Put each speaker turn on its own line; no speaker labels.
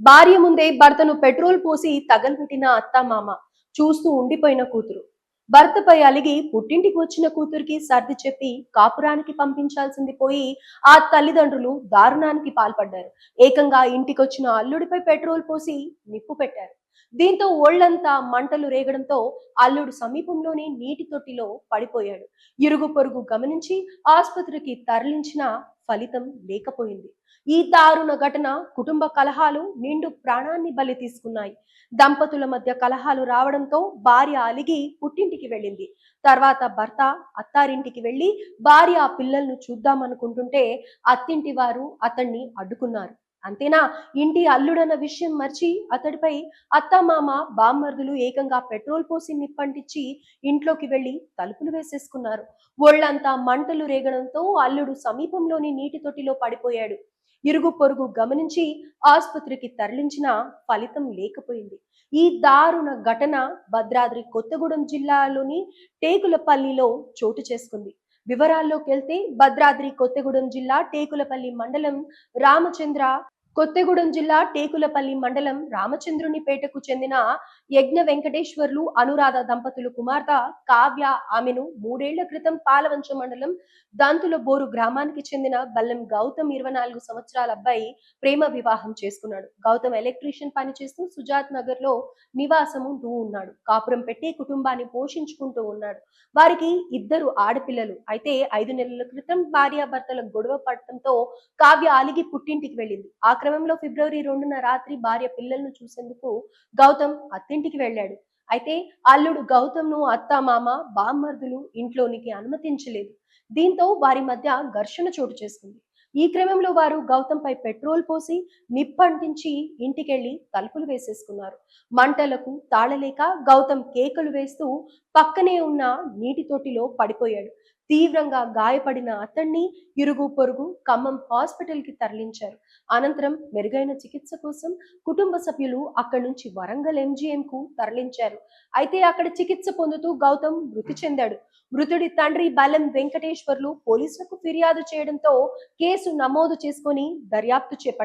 భార్య ముందే భర్తను పెట్రోల్ పోసి తగలబెట్టిన అత్తామామ, చూస్తూ ఉండిపోయిన కూతురు. భర్తపై అలిగి పుట్టింటికి వచ్చిన కూతురికి సర్ది చెప్పి కాపురానికి పంపించాల్సింది పోయి ఆ తల్లిదండ్రులు దారుణానికి పాల్పడ్డారు. ఏకంగా ఇంటికొచ్చిన అల్లుడిపై పెట్రోల్ పోసి నిప్పు పెట్టారు. దీంతో ఒళ్లంతా మంటలు రేగడంతో అల్లుడు సమీపంలోని నీటి తొట్టిలో పడిపోయాడు. ఇరుగు పొరుగు గమనించి ఆసుపత్రికి తరలించిన ఫలితం లేకపోయింది. ఈ దారుణ ఘటన కుటుంబ కలహాలు నిండు ప్రాణాన్ని బలి తీసుకున్నాయి. దంపతుల మధ్య కలహాలు రావడంతో భార్య అలిగి పుట్టింటికి వెళ్ళింది. తర్వాత భర్త అత్తారింటికి వెళ్లి భార్య ఆ పిల్లలను చూద్దామనుకుంటుంటే అత్తింటి వారు అతన్ని అడ్డుకున్నారు. అంతేనా, ఇంటి అల్లుడన్న విషయం మర్చి అతడిపై అత్తమామ బామ్మర్దులు ఏకంగా పెట్రోల్ పోసి నిప్పంటించి ఇంట్లోకి వెళ్లి తలుపులు వేసేసుకున్నారు. ఒళ్లంతా మంటలు రేగడంతో అల్లుడు సమీపంలోని నీటి తొట్టిలో పడిపోయాడు. ఇరుగు పొరుగు గమనించి ఆసుపత్రికి తరలించిన ఫలితం లేకపోయింది. ఈ దారుణ ఘటన భద్రాద్రి కొత్తగూడెం జిల్లాలోని టేకులపల్లిలో చోటు చేసుకుంది. వివరాల్లోకి వెళ్తే భద్రాద్రి కొత్తగూడెం జిల్లా టేకులపల్లి మండలం రామచంద్ర కొత్తగూడెం జిల్లా టేకులపల్లి మండలం రామచంద్రునిపేటకు చెందిన యజ్ఞ వెంకటేశ్వర్లు అనురాధ దంపతులు కుమార్తె కావ్య ఆమెను 3 ఏళ్ల క్రితం పాలవంచ మండలం దంతుల బోరు గ్రామానికి చెందిన బల్లెం గౌతమ్ 24 సంవత్సరాల అబ్బాయి ప్రేమ వివాహం చేసుకున్నాడు. గౌతమ్ ఎలక్ట్రీషియన్ పనిచేస్తూ సుజాత్ నగర్ లో నివాసం ఉంటూ ఉన్నాడు. కాపురం పెట్టి కుటుంబాన్ని పోషించుకుంటూ ఉన్నాడు. వారికి 2 ఆడపిల్లలు. అయితే 5 నెలల క్రితం భార్యాభర్తల గొడవ పడటంతో కావ్య అలిగి పుట్టింటికి వెళ్ళింది. ఆ క్రమంలో ఫిబ్రవరి 2న రాత్రి భార్య పిల్లలను చూసేందుకు గౌతమ్ అత్తింటికి వెళ్ళాడు. అయితే అల్లుడు గౌతమ్ ను అత్తామామ బామ్మర్దులు ఇంట్లోనికి అనుమతించలేదు. దీంతో వారి మధ్య ఘర్షణ చోటు చేసుకుంది. ఈ క్రమంలో వారు గౌతమ్ పై పెట్రోల్ పోసి నిప్పంటించి ఇంటికెళ్లి తలుపులు వేసేసుకున్నారు. మంటలకు తాళలేక గౌతమ్ కేకలు వేస్తూ పక్కనే ఉన్న నీటి తొట్టిలో పడిపోయాడు. తీవ్రంగా గాయపడిన అతన్ని ఇరుగు పొరుగు ఖమ్మం హాస్పిటల్ కి తరలించారు. అనంతరం మెరుగైన చికిత్స కోసం కుటుంబ సభ్యులు అక్కడి నుంచి వరంగల్ ఎంజీఎం కు తరలించారు. అయితే అక్కడ చికిత్స పొందుతూ గౌతమ్ మృతి చెందాడు. మృతుడి తండ్రి బల్లెం వెంకటేశ్వర్లు పోలీసులకు ఫిర్యాదు చేయడంతో కేసు నమోదు చేసుకొని దర్యాప్తు చేపట్టారు.